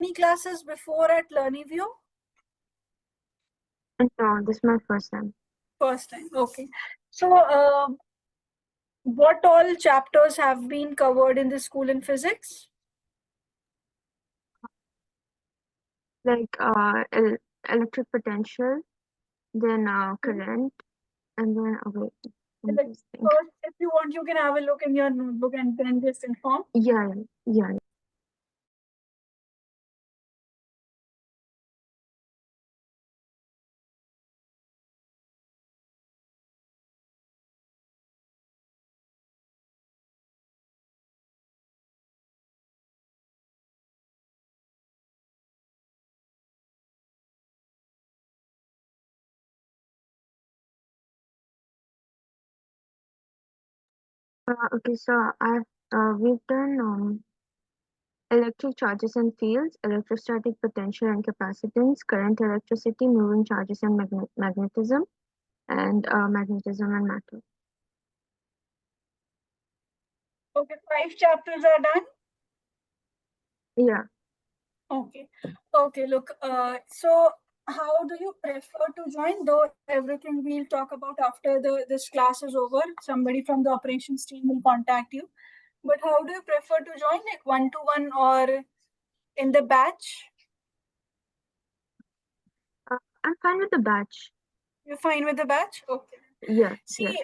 any classes before at Learnivio? No, this is my first time. First time, okay. So, what all chapters have been covered in the school in physics? Like electric potential, then current, and then wait, let me just think. First, if you want, you can have a look in your notebook and then just inform. Yeah. Okay, so we've done electric charges and fields, electrostatic potential and capacitance, current, electricity, moving charges and magnetism, and magnetism and matter. Okay, 5 chapters are done. Yeah. Okay. Okay, look, so how do you prefer to join? Though everything we'll talk about after this class is over, somebody from the operations team will contact you. But how do you prefer to join, like one-to-one or in the batch? I'm fine with the batch. You're fine with the batch? Okay. Yeah. See,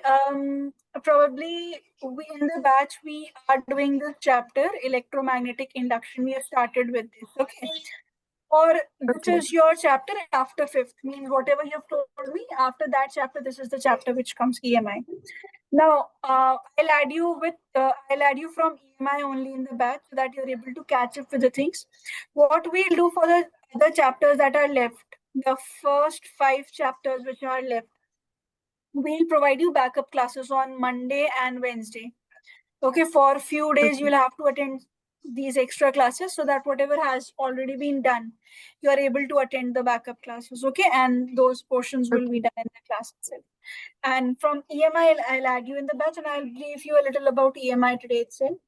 probably we in the batch we are doing this chapter, electromagnetic induction. We have started with this, okay? Or this Okay. is your chapter after fifth, means whatever you've told me after that chapter, this is the chapter which comes EMI. Now, I'll add you from EMI only in the batch so that you're able to catch up with the things. What we'll do for the other chapters that are left, the first 5 chapters which are left, we'll provide you backup classes on Monday and Wednesday. Okay, for a few days Okay. you'll have to attend these extra classes so that whatever has already been done, you are able to attend the backup classes. Okay, and those portions will be done in the class itself. And from EMI, I'll add you in the batch and I'll brief you a little about EMI today itself.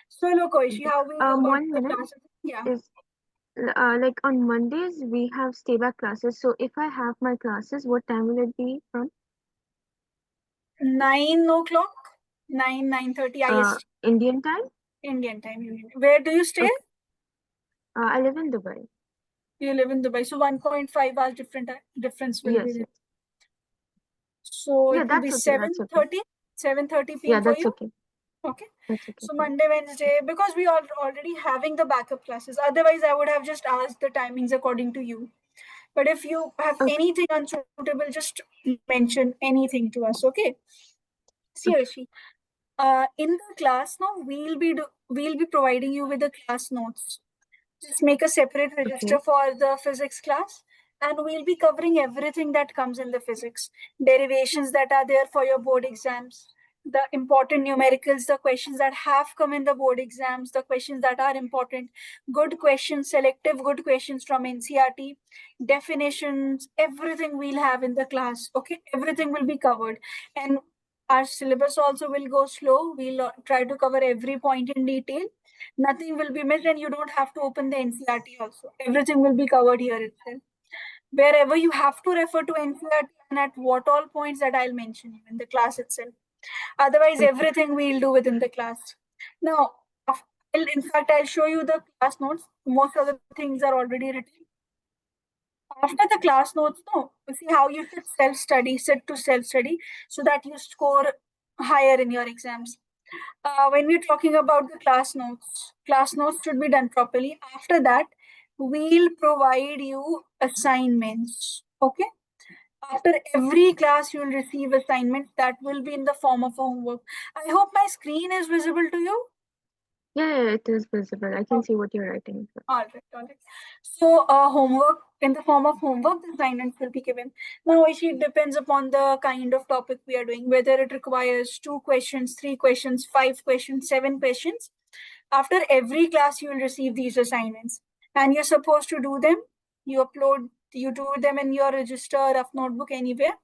So look, Oishi, how we 1 the minute classes? Yeah. is like on Mondays we have stay back classes. So if I have my classes, what time will it be from? 9 o'clock, 9:30 IST. Indian time? Indian time. Where do you stay? Okay. I live in Dubai. You live in Dubai, so 1.5 hours difference will be Yes, there. yes. So Yeah, it will be that's okay. That's okay. 7:30 Yeah, p.m. for that's you. okay. Okay. That's okay So for me. Monday, Wednesday, because we are already having the backup classes. Otherwise, I would have just asked the timings according to you. But if you have Okay. anything unsuitable, just mention anything to us. Okay. See, Okay. Oishi, in the class now, we'll be providing you with the class notes. Just make a separate register Okay. for the physics class, and we'll be covering everything that comes in the physics, derivations that are there for your board exams, the important numericals, the questions that have come in the board exams, the questions that are important, good questions, selective good questions from NCRT, definitions, everything we'll have in the class. Okay, everything will be covered. And our syllabus also will go slow. We'll try to cover every point in detail. Nothing will be missed, and you don't have to open the NCRT also. Everything will be covered here itself. Wherever you have to refer to NCRT and at what all points that I'll mention you in the class itself. Otherwise, Okay. everything we'll do within the class. Now, in fact, I'll show you the class notes. Most of the things are already written. After the class notes, no, you see how you should self-study, sit to self-study so that you score higher in your exams. When we're talking about the class notes should be done properly. After that, we'll provide you assignments. Okay. After every class, you'll receive assignments that will be in the form of homework. I hope my screen is visible to you. Yeah, it is visible. I can see what you're writing. All right, all right. So, homework in the form of homework, the assignments will be given. Now, actually, it depends upon the kind of topic we are doing, whether it requires 2 questions, 3 questions, 5 questions, 7 questions. After every class, you will receive these assignments, and you're supposed to do them. You do them in your register, rough notebook, anywhere.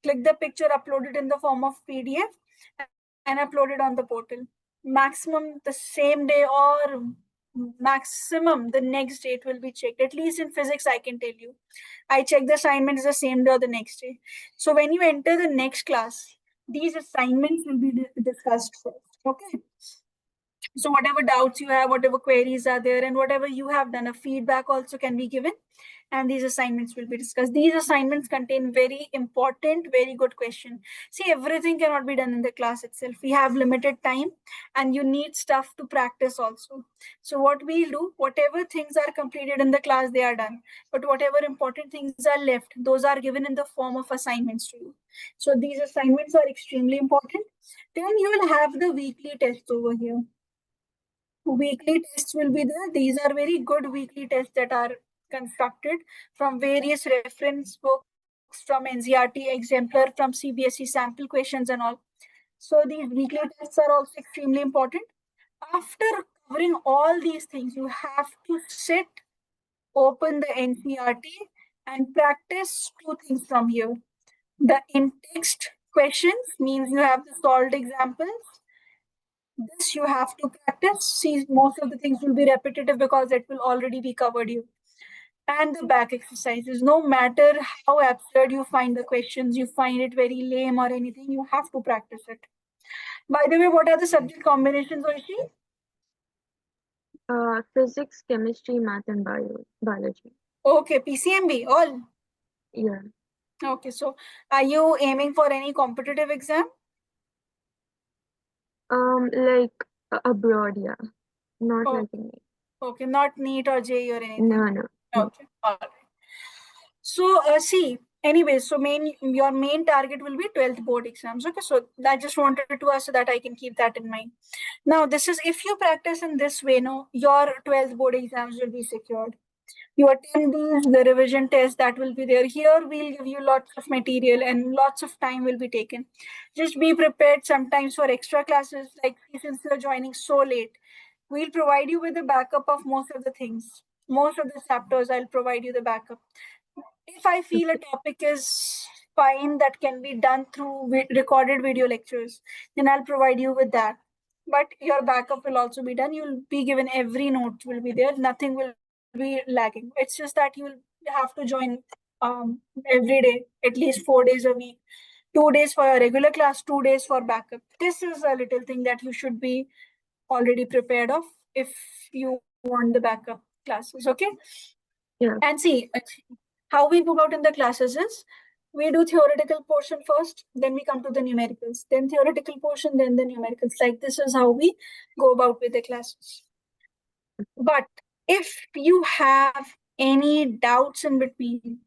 Click the picture, upload it in the form of PDF, and upload it on the portal. Maximum the same day or maximum the next day it will be checked. At least in physics, I can tell you. I check the assignments the same day or the next day. So when you enter the next class, these assignments will be discussed first. Okay. So whatever doubts you have, whatever queries are there, and whatever you have done, a feedback also can be given, and these assignments will be discussed. These assignments contain very important, very good question. See, everything cannot be done in the class itself. We have limited time, and you need stuff to practice also. So what we'll do, whatever things are completed in the class, they are done. But whatever important things are left, those are given in the form of assignments to you. So these assignments are extremely important. Then you will have the weekly tests over here. Weekly tests will be there. These are very good weekly tests that are constructed from various reference books, from NCERT exemplar, from CBSE sample questions and all. So these weekly tests are also extremely important. After covering all these things, you have to sit, open the NCERT and practice two things from here. The in-text questions means you have the solved examples. This you have to practice. See, most of the things will be repetitive because it will already be covered you. And the back exercises, no matter how absurd you find the questions, you find it very lame or anything, you have to practice it. By the way, what are the subject combinations, Oishi? Physics, chemistry, math, and biology. Okay, PCMB, all. Yeah. Okay, so are you aiming for any competitive exam? Like abroad, yeah. Not Oh, like in me. okay, not NEET or JEE or anything. No, no, no. Okay, all right. So see, anyway, so your main target will be 12th board exams. Okay, so I just wanted to ask so that I can keep that in mind. Now, this is if you practice in this way, no, your 12th board exams will be secured. You attend these, the revision test that will be there. Here, we'll give you lots of material and lots of time will be taken. Just be prepared sometimes for extra classes, like since you're joining so late. We'll provide you with a backup of most of the things. Most of the chapters, I'll provide you the backup. If I feel a topic is fine that can be done through recorded video lectures, then I'll provide you with that. But your backup will also be done. You'll be given every note will be there. Nothing will be lagging. It's just that you'll have to join every day, at least 4 days a week. 2 days for a regular class, 2 days for backup. This is a little thing that you should be already prepared of if you want the backup classes. Okay. Yeah. And see, how we go about in the classes is we do theoretical portion first, then we come to the numericals, then theoretical portion, then the numericals. Like this is how we go about with the classes. But if you have any doubts in between,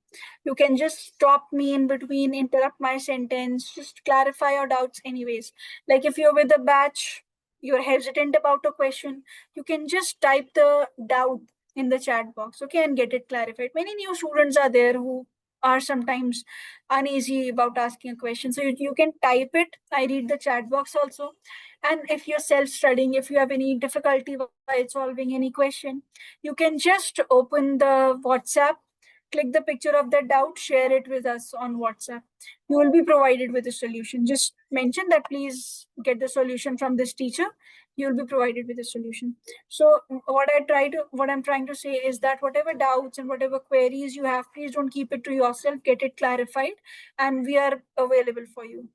you can just stop me in between, interrupt my sentence, just clarify your doubts anyways. Like if you're with a batch, you're hesitant about a question, you can just type the doubt in the chat box, okay, and get it clarified. Many new students are there who are sometimes uneasy about asking a question. So you can type it. I read the chat box also. And if you're self-studying, if you have any difficulty while solving any question, you can just open the WhatsApp, click the picture of the doubt, share it with us on WhatsApp. You will be provided with a solution. Just mention that please get the solution from this teacher. You'll be provided with a solution. So what I'm trying to say is that whatever doubts and whatever queries you have, please don't keep it to yourself. Get it clarified, and we are available for you.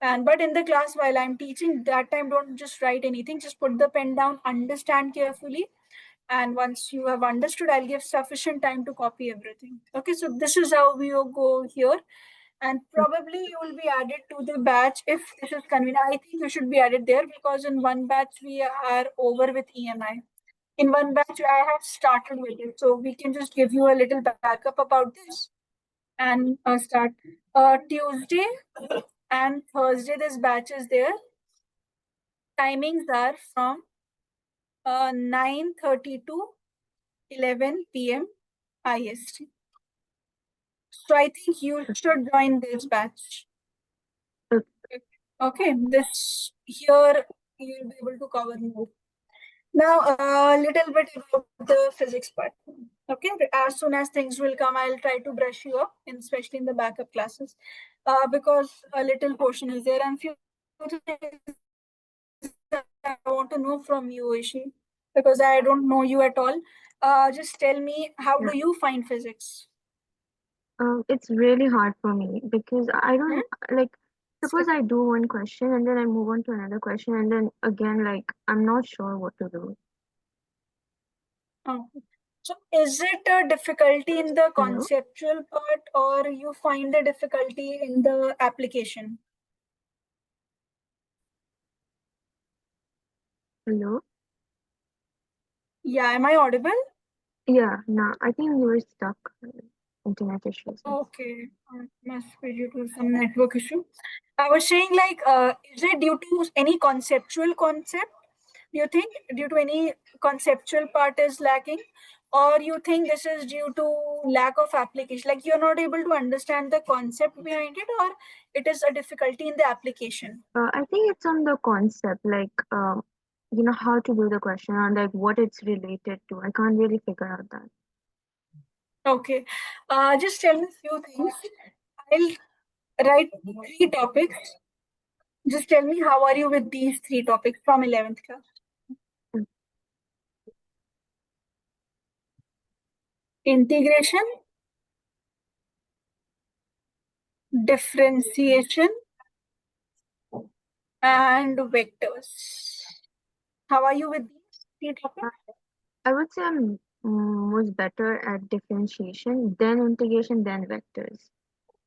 And but in the class while I'm teaching, that time don't just write anything. Just put the pen down, understand carefully, and once you have understood, I'll give sufficient time to copy everything. Okay, so this is how we will go here. And probably you will be added to the batch if this is convenient. I think you should be added there because in one batch we are over with EMI. In one batch I have started with it, so we can just give you a little backup about this and start Tuesday and Thursday. This batch is there. Timings are from 9:30 to 11 p.m. IST. So I think you should join this batch. Okay. Okay, this here you'll be able to cover more. Now a little bit about the physics part. Okay, as soon as things will come, I'll try to brush you up, especially in the backup classes, because a little portion is there and few things I want to know from you, Oishi. because I don't know you at all. Just tell me, how Yeah. do you find physics? It's really hard for me because I Hmm? don't like, suppose So, I do one question and then I move on to another question and then again, like, I'm not sure what to do. oh. So is it a difficulty in the Hello? conceptual part, or you find the difficulty in the application? Hello? Yeah, am I audible? Yeah, no, I think you were stuck. Internet issues. Okay, must be due to some network issue. I was saying, like, is it due to any conceptual concept? Do you think due to any conceptual part is lacking, or you think this is due to lack of application? Like you're not able to understand the concept behind it, or it is a difficulty in the application? I think it's on the concept, like, how to do the question or like what it's related to. I can't really figure out that. Okay, just tell me a few things. I'll write three topics. Just tell me how are you with these three topics from 11th class? Mm. Integration, differentiation, and vectors. How are you with these three Uh, topics? I would say I'm was better at differentiation, then integration, then vectors.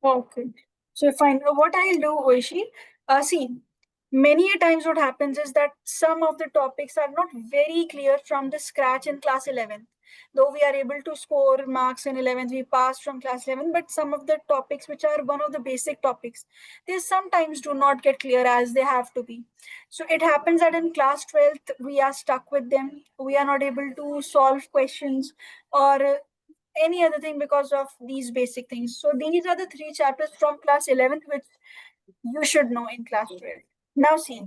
Okay. So if I know what I'll do, Oishi, see, many a times what happens is that some of the topics are not very clear from the scratch in class 11th. Though we are able to score marks in 11th, we passed from class 11, but some of the topics which are one of the basic topics, they sometimes do not get clear as they have to be. So it happens that in class 12th, we are stuck with them. We are not able to solve questions or any other thing because of these basic things. So these are the three chapters from class 11th which you should know in class 12th. Now see,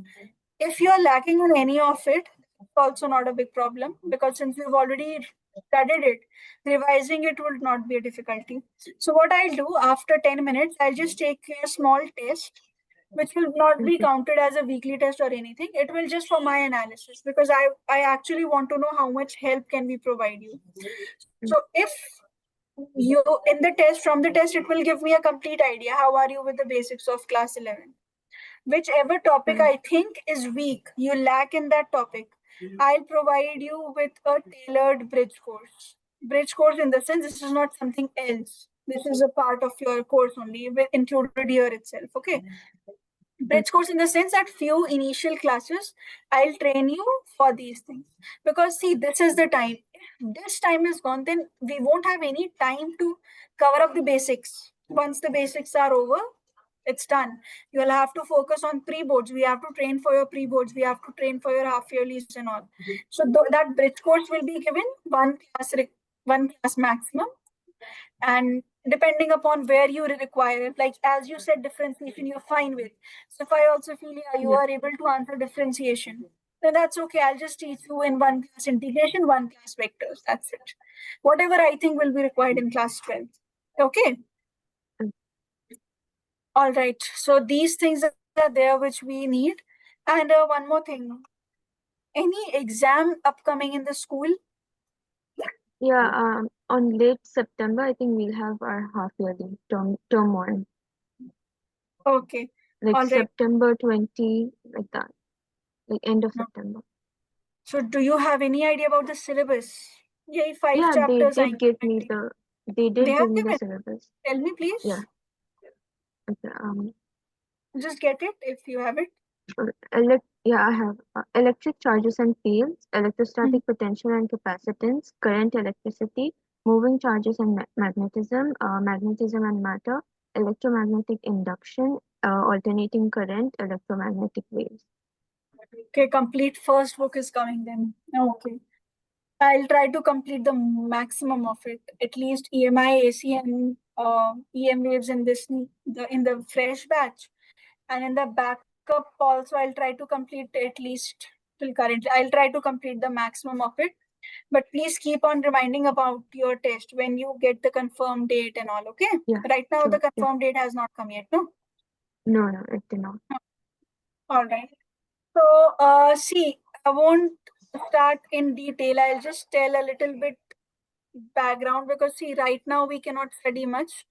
if you are lacking on any of it, it's also not a big problem because since you've already studied it, revising it would not be a difficulty. So what I'll do after 10 minutes, I'll just take a small test which will not be Okay. counted as a weekly test or anything. It will just for my analysis because I actually want to know how much help can we provide you. Mm. So if you in the test from the test it will give me a complete idea how are you with the basics of class 11. Whichever topic Uh, I think is weak, you lack in that topic, I'll provide you with a tailored bridge course. Bridge course in the sense this is not something else, this is a part of your course only included here itself. Okay, bridge course in the sense that few initial classes I'll train you for these things, because see this is the time, if this time is gone then we won't have any time to cover up the basics. Once the basics are over, it's done. You'll have to focus on pre-boards, we have to train for your pre-boards, we have to train for your half yearlies and all. So that bridge course will be given one class maximum, and depending upon where you require it, like as you said differentiation you're fine with, so if I also feel yeah, you yeah. are able to answer differentiation, then that's okay, I'll just teach you in one class integration, one class vectors, that's it. Whatever I think will be required in class 12. Okay, Mm. all right, so these things are there which we need. And one more thing, any exam upcoming in the school? Yeah, on late September, I think we'll have our half yearly term one, Okay, like all right. September 20, like that, like end of September. So do you have any idea about the syllabus? Yeah, five Yeah, they chapters are did give me implementing. they They did have give me the given. syllabus. Tell me, Yeah, please. okay, Just get it if you have it. yeah, I have electric charges and fields, Mhm. electrostatic potential and capacitance, current electricity, moving charges and magnetism, magnetism and matter, electromagnetic induction, alternating current, electromagnetic waves. Okay, complete first book is coming then. Okay. I'll try to complete the maximum of it. At least EMI, AC, and EM waves in the fresh batch. And in the backup also, I'll try to complete at least till currently. I'll try to complete the maximum of it. But please keep on reminding about your test when you get the confirmed date and all, okay? Yeah, Right now, the sure. Yeah. confirmed date has not come yet, no? No, no, it did not. All right. So, see, I won't. start in detail, I'll just tell a little bit background, because see, right now we cannot study much.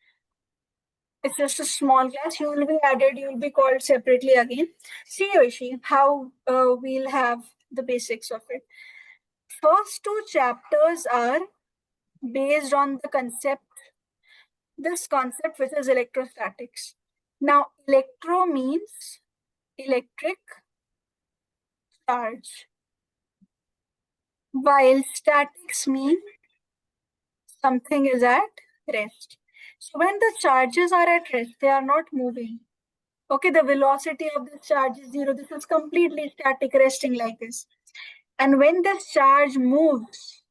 It's just a small class. You will be added, you will be called separately again. See, Oishi, how we'll have the basics of it. First two chapters are based on the concept, this concept which is electrostatics. Now, electro means electric charge, while statics mean something is at rest. So when the charges are at rest, they are not moving. Okay, the velocity of this charge is zero. This is completely static, resting like this. And when this charge moves,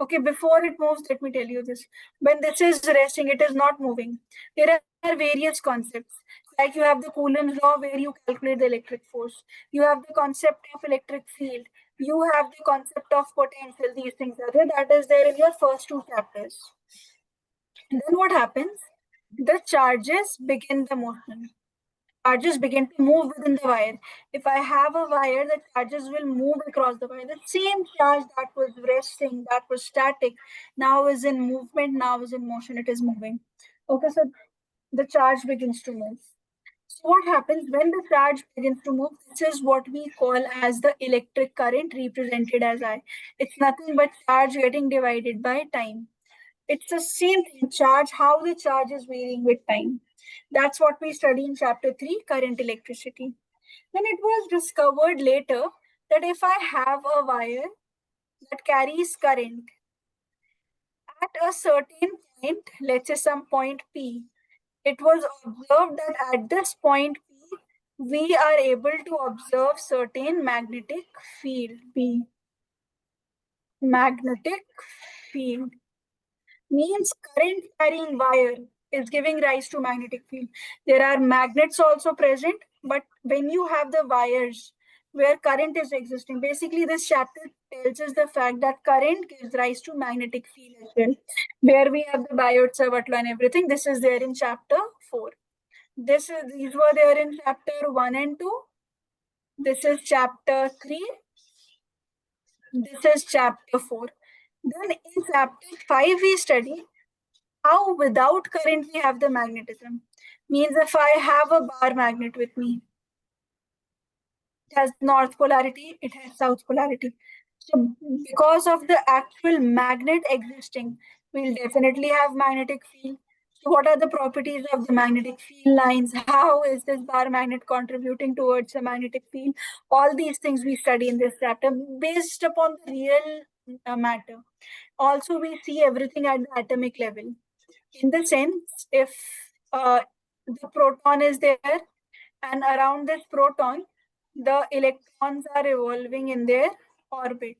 okay, before it moves, let me tell you this. When this is resting, it is not moving. There are various concepts. Like you have the Coulomb's law where you calculate the electric force. You have the concept of electric field. You have the concept of potential. These things are there. That is there in your first two chapters. And then what happens? The charges begin the motion. Charges begin to move within the wire. If I have a wire, the charges will move across the wire. The same charge that was resting, that was static, now is in movement, now is in motion, it is moving. Okay, so the charge begins to move. So what happens when the charge begins to move? This is what we call as the electric current, represented as I. It's nothing but charge getting divided by time. It's the same thing, charge, how the charge is varying with time. That's what we study in chapter 3, current electricity. Then it was discovered later that if I have a wire that carries current at a certain point, let's say some point P, it was observed that at this point P, we are able to observe certain magnetic field, P. Magnetic field means current carrying wire is giving rise to magnetic field. There are magnets also present, but when you have the wires where current is existing, basically this chapter tells us the fact that current gives rise to magnetic field as well. Where we have the Biot, Savatla and everything, this is there in chapter 4. These were there in chapter 1 and 2. This is chapter 3. This is chapter 4. Then in chapter 5 we study how without current we have the magnetism. Means if I have a bar magnet with me, it has north polarity, it has south polarity. So because of the actual magnet existing, we'll definitely have magnetic field. So what are the properties of the magnetic field lines? How is this bar magnet contributing towards the magnetic field? All these things we study in this chapter based upon the real matter. Also, we see everything at the atomic level. In the sense, if the proton is there and around this proton, the electrons are revolving in their orbit.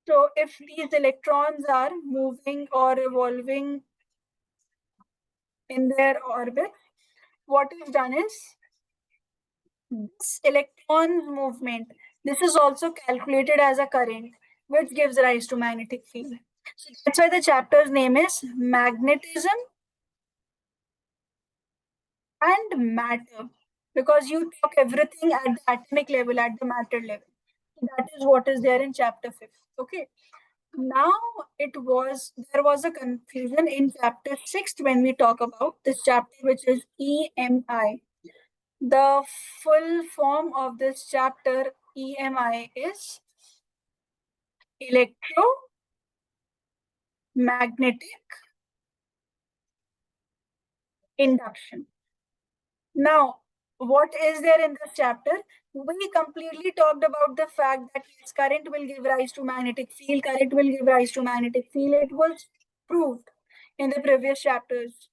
So if these electrons are moving or revolving in their orbit, what is done is this electron movement, this is also calculated as a current, which gives rise to magnetic field. So that's why the chapter's name is Magnetism and Matter, because you talk everything at the atomic level, at the matter level. So that is what is there in chapter 5. Okay. Now there was a confusion in chapter 6 when we talk about this chapter, which is EMI. The full form of this chapter, EMI, is electromagnetic induction. Now, what is there in this chapter? We completely talked about the fact that yes, current will give rise to magnetic field, current will give rise to magnetic field. It was proved in the previous chapters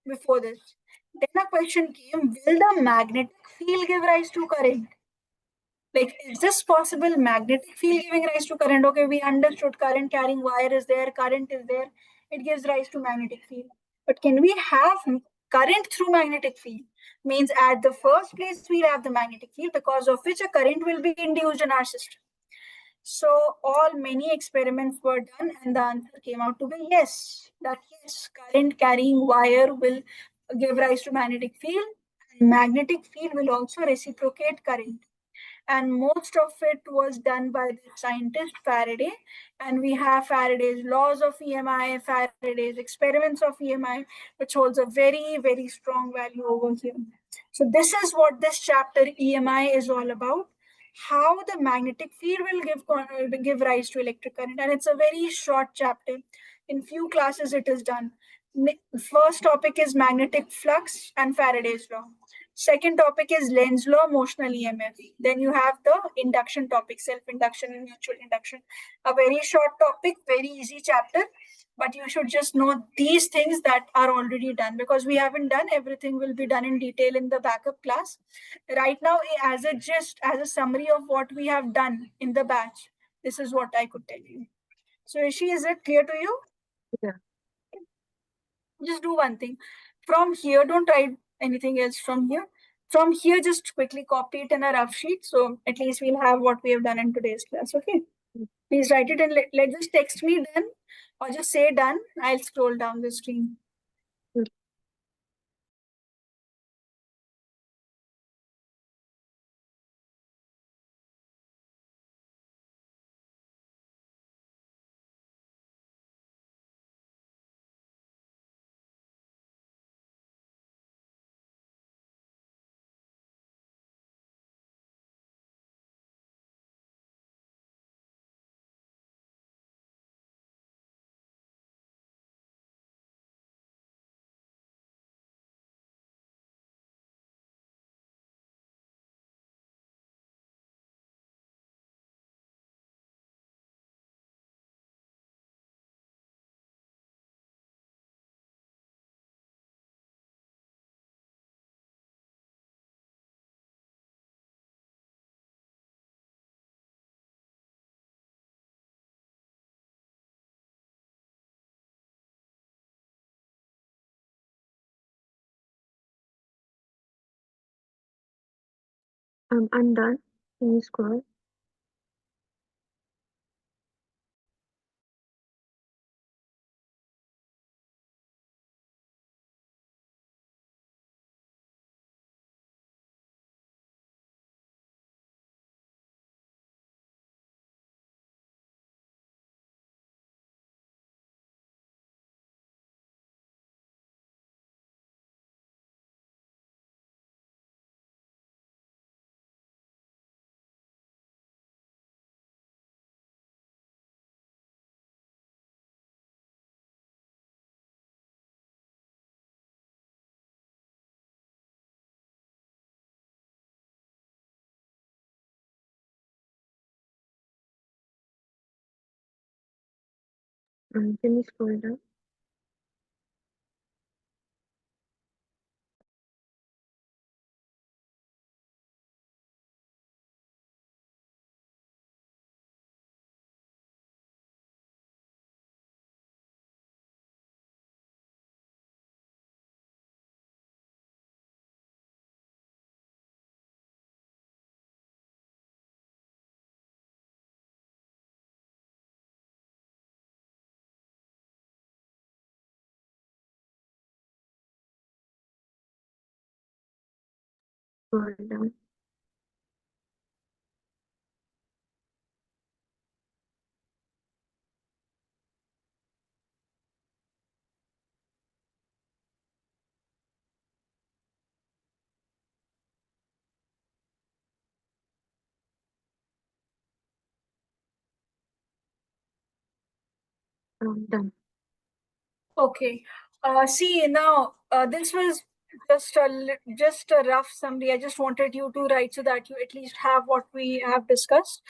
before this. Then a question came, will the magnetic field give rise to current? Like, is this possible? Magnetic field giving rise to current? Okay, we understood current carrying wire is there, current is there, it gives rise to magnetic field. But can we have current through magnetic field? Means at the first place we'll have the magnetic field, because of which a current will be induced in our system. So many experiments were done and the answer came out to be yes, that yes, current carrying wire will give rise to magnetic field, and magnetic field will also reciprocate current. and most of it was done by the scientist Faraday. And we have Faraday's laws of EMI, Faraday's experiments of EMI, which holds a very, very strong value over here. So this is what this chapter EMI is all about. How the magnetic field will give rise to electric current, and it's a very short chapter. In few classes, it is done. First topic is magnetic flux and Faraday's law. Second topic is Lenz's law, motional EMF. Then you have the induction topic, self-induction and mutual induction. A very short topic, very easy chapter, but you should just know these things that are already done, because we haven't done everything. Will be done in detail in the backup class. Right now, as a gist, as a summary of what we have done in the batch, this is what I could tell you. So, Ishi, is it clear to you? Yeah. Just do one thing. From here, don't write anything else from here. From here, just quickly copy it in a rough sheet. So at least we'll have what we have done in today's class. Okay. Please write it and let just text me done, or just say done. I'll scroll down the screen. Mm. I'm done. Can you scroll? Can you scroll down? Scroll down. Done. Okay. See now, this was just a rough summary. I just wanted you to write so that you at least have what we have discussed.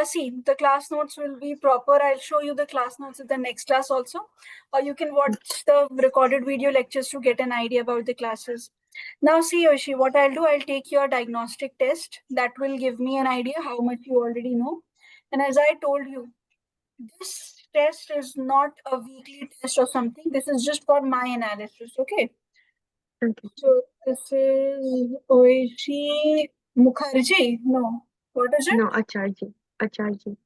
See, the class notes will be proper. I'll show you the class notes in the next class also, or you can watch the recorded video lectures to get an idea about the classes. Now, see, Yoshi, what I'll do, I'll take your diagnostic test. That will give me an idea how much you already know. And as I told you, this test is not a weekly test or something. This is just for my analysis. Okay. Okay. So this is Oishi Mukherjee. No. What is it? No, Acharjee. Acharjee.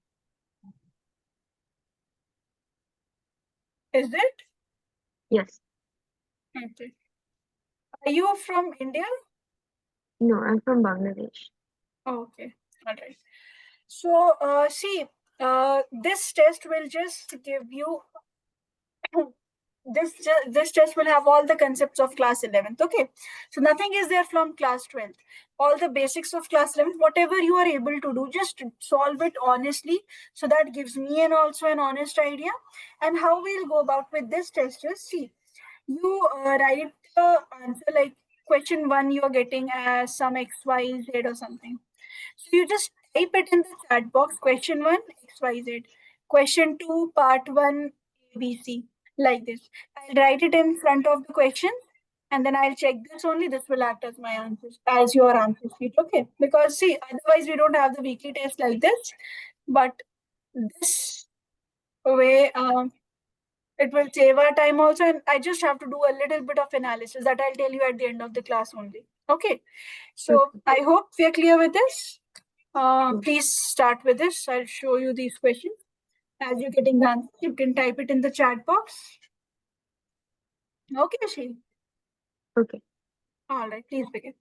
Is it? Yes. Okay. Are you from India? No, I'm from Bangladesh. Oh, okay. All right. So, see, this test will just give you this test will have all the concepts of class 11th. Okay, so nothing is there from class 12th. All the basics of class 11th, whatever you are able to do, just solve it honestly. So that gives me and also an honest idea. And how we'll go about with this test is, see, you write the answer like question 1 you are getting as some XYZ or something. So you just type it in the chat box, question 1 XYZ, question 2 part 1 ABC, like this. I'll write it in front of the question, and then I'll check this only. This will act as my answers, as your answer sheet. Okay, because see, otherwise we don't have the weekly test like this, but this way it will save our time also, and I just have to do a little bit of analysis that I'll tell you at the end of the class only. Okay, so Okay. I hope we are clear with this. Yes. Please start with this. I'll show you these questions. As you're getting the answer, you can type it in the chat box. Okay, Shri. Okay. All right, please begin.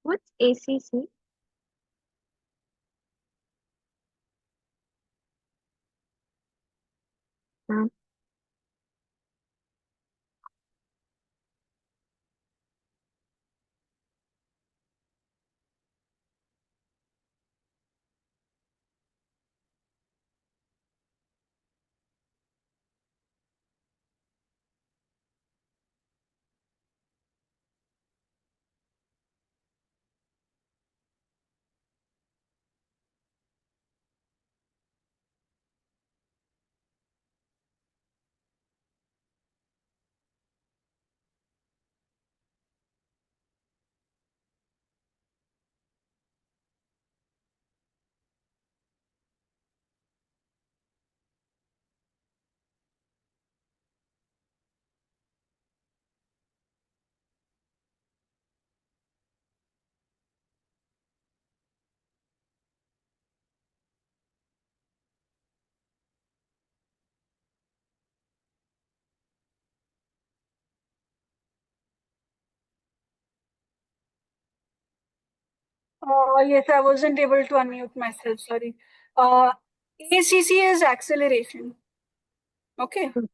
What's ACC? Ma'am? Yes, I wasn't able to unmute myself. Sorry. Uh, ACC is acceleration. Okay. Okay.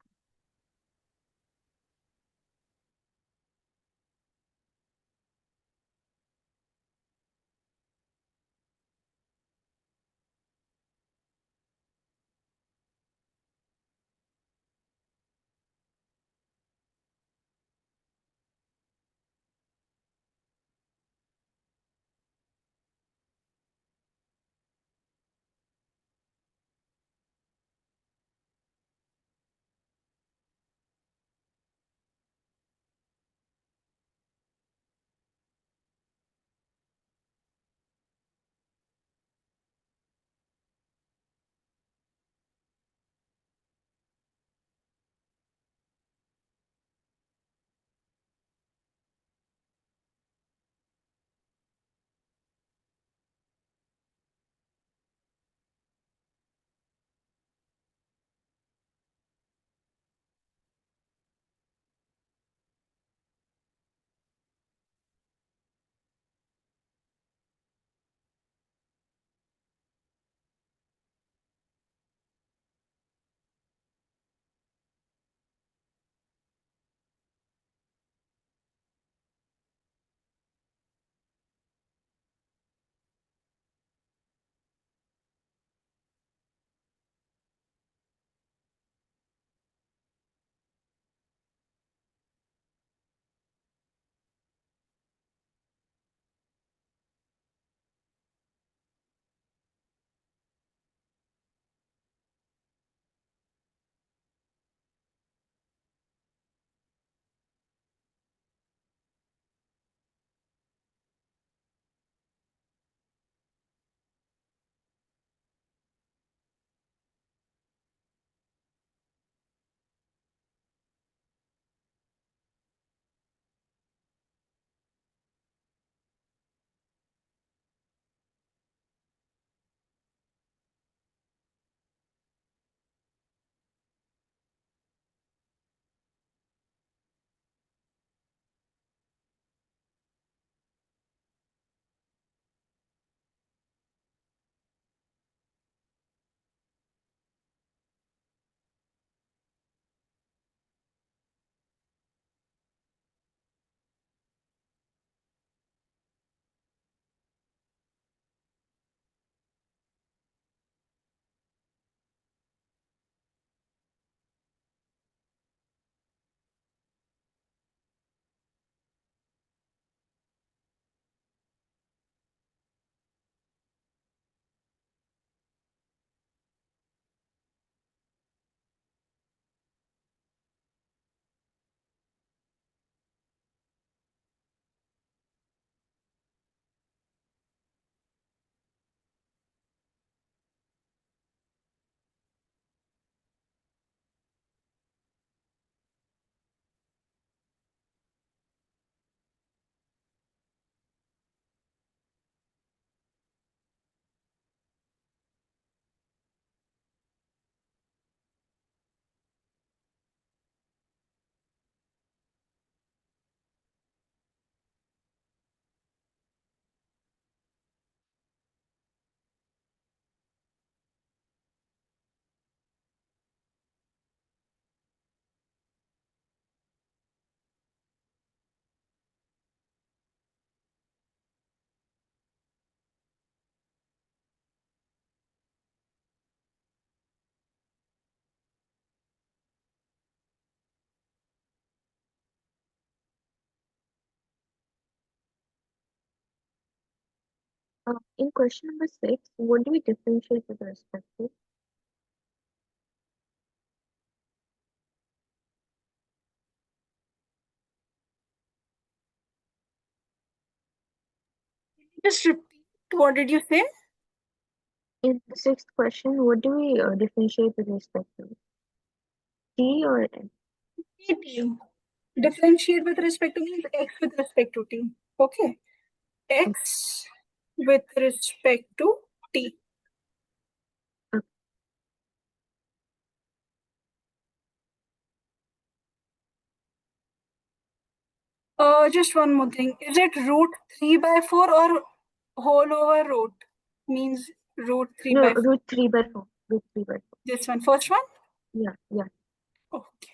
In question number 6, what do we differentiate with respect to? Just repeat. What did you say? In the sixth question, what do we differentiate with respect to? T or N? T. Differentiate with respect to means x with respect to t. Okay. X with respect to t. Okay. Just one more thing. Is it root 3 by 4 or whole over root? Means root 3 No, by 4. root 3 by 4. Root 3 by 4. This one. First one? Yeah, yeah. Okay.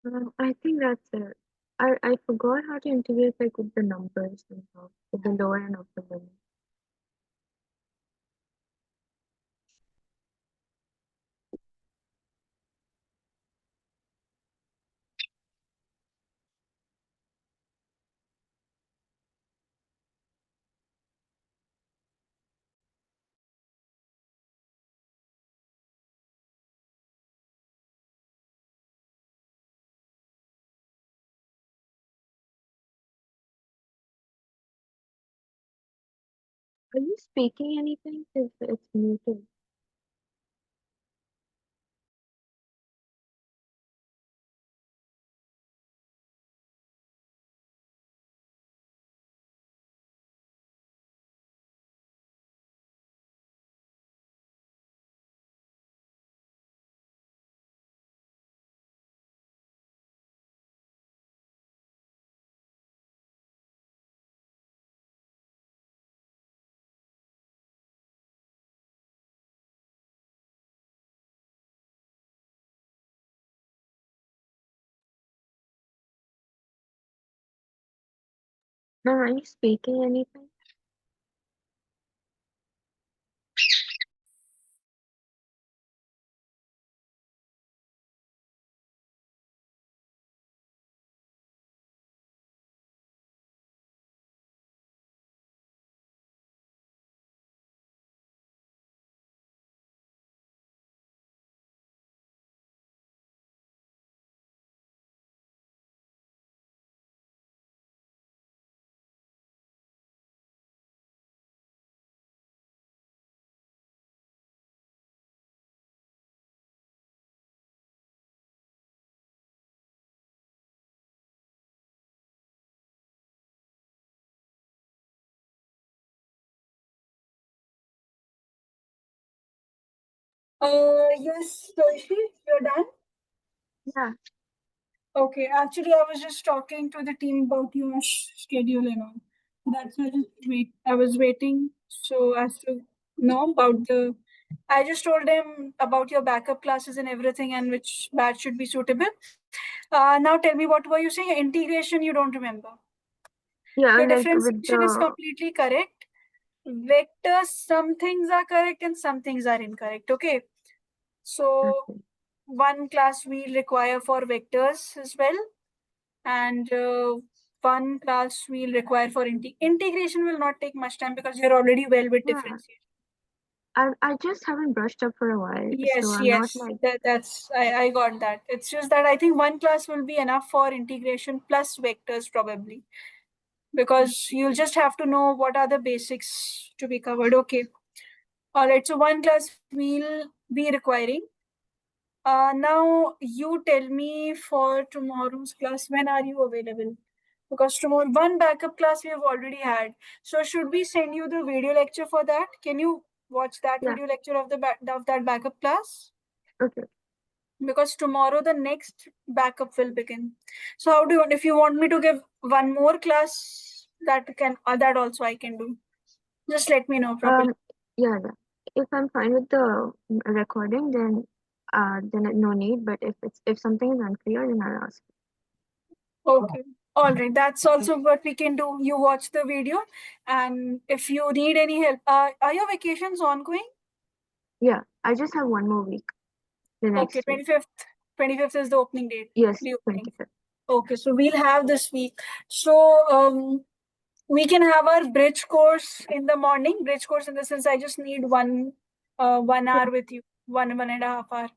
I think that's it. I forgot how to integrate like with the numbers and stuff, with the lower and upper limit. Are you speaking anything? If it's muted. No, are you speaking anything? Yes, Oishi, you're done? Yeah, Okay, actually, I was just talking to the team about your schedule and all. That's why I was waiting so as to know about the. I just told them about your backup classes and everything and which batch should be suitable. Now tell me, what were you saying? Integration, you don't remember. yeah, Your like with differentiation is the completely correct. Vectors, some things are correct and some things are incorrect. Okay. So okay, one class we require for vectors as well, and one class we'll require for integration will not take much time because you're already well with yeah, differentiation. I just haven't brushed up for a while, so Yes, I'm not yes, like that's I got that. It's just that I think one class will be enough for integration plus vectors probably because you'll just have to know what are the basics to be covered. Okay. All right. So one class we'll be requiring. Now you tell me for tomorrow's class, when are you available? Because tomorrow one backup class we have already had. So should we send you the video lecture for that? Can you watch that yeah, video lecture of of that backup class? okay. Because tomorrow the next backup will begin. So how do you want? If you want me to give one more class, that also I can do. Just let me know properly. Um, yeah, yeah. If I'm fine with the recording, then no need. But if something is unclear, then I'll ask. Okay. All right. That's also what we can do. You watch the video, and if you need any help, are your vacations ongoing? Yeah, I just have one more week, the Okay, next week. 25th. 25th is the opening date. Yes, Reopening. 25th. Okay, so we'll have this week. So we can have our bridge course in the morning. Bridge course in the sense I just need 1 hour Yeah, with you, one and a half hour.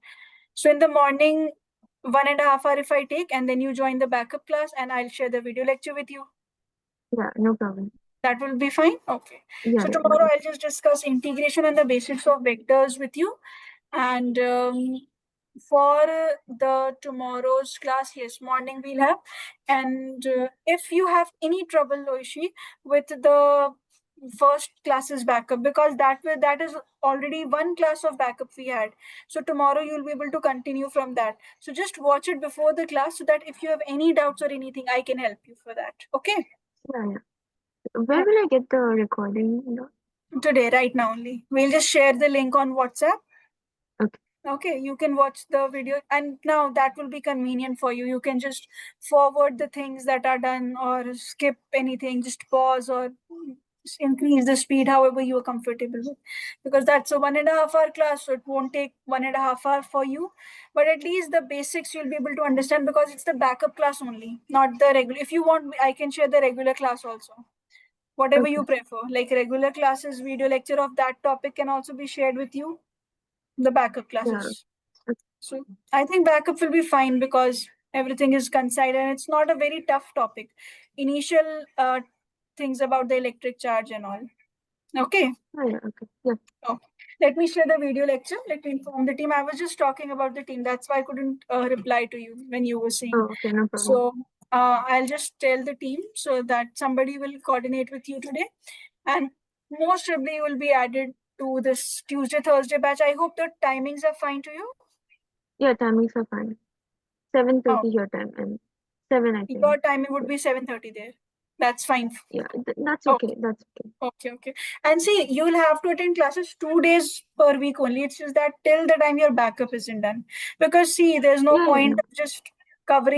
So in the morning, 1.5 hour if I take, and then you join the backup class, and I'll share the video lecture with you. yeah, no problem. That will be fine. Okay. Yeah, So yeah, no tomorrow I'll issue. just discuss integration and the basics of vectors with you. And for the tomorrow's class, yes, morning we'll have. And if you have any trouble, Oishi, with the first classes backup, because that is already one class of backup we had. So tomorrow you'll be able to continue from that. So just watch it before the class so that if you have any doubts or anything, I can help you for that. Okay. Yeah, yeah. Where will I get the recording? Today, right now only. We'll just share the link on WhatsApp. Okay. Okay, you can watch the video, and now that will be convenient for you. You can just forward the things that are done or skip anything, just pause or just increase the speed however you are comfortable with. Because that's a 1.5 hour class, so it won't take 1.5 hour for you. But at least the basics you'll be able to understand because it's the backup class only, not the regular. If you want, I can share the regular class also. Whatever Okay. you prefer. Like regular classes, video lecture of that topic can also be shared with you, the backup Yeah. classes. Okay. So I think backup will be fine because everything is considered and it's not a very tough topic. Initial things about the electric charge and all. Okay. Oh, yeah. Okay. Yeah. Oh, let me share the video lecture. Let me inform the team. I was just talking about the team. That's why I couldn't reply to you when you were saying. Oh, okay. No problem. So I'll just tell the team so that somebody will coordinate with you today. And most probably you will be added to this Tuesday, Thursday batch. I hope the timings are fine to you. Yeah, timings are fine. 7:30 Oh, your time and 7 I your think. timing would Yeah. be 7:30 there. That's fine. Yeah. That's Okay. okay. That's okay. Okay, okay. And see, you'll have to attend classes 2 days per week only. It's just that till the time your backup isn't done. Because see, there's no Yeah. Yeah. point Yeah. of just covering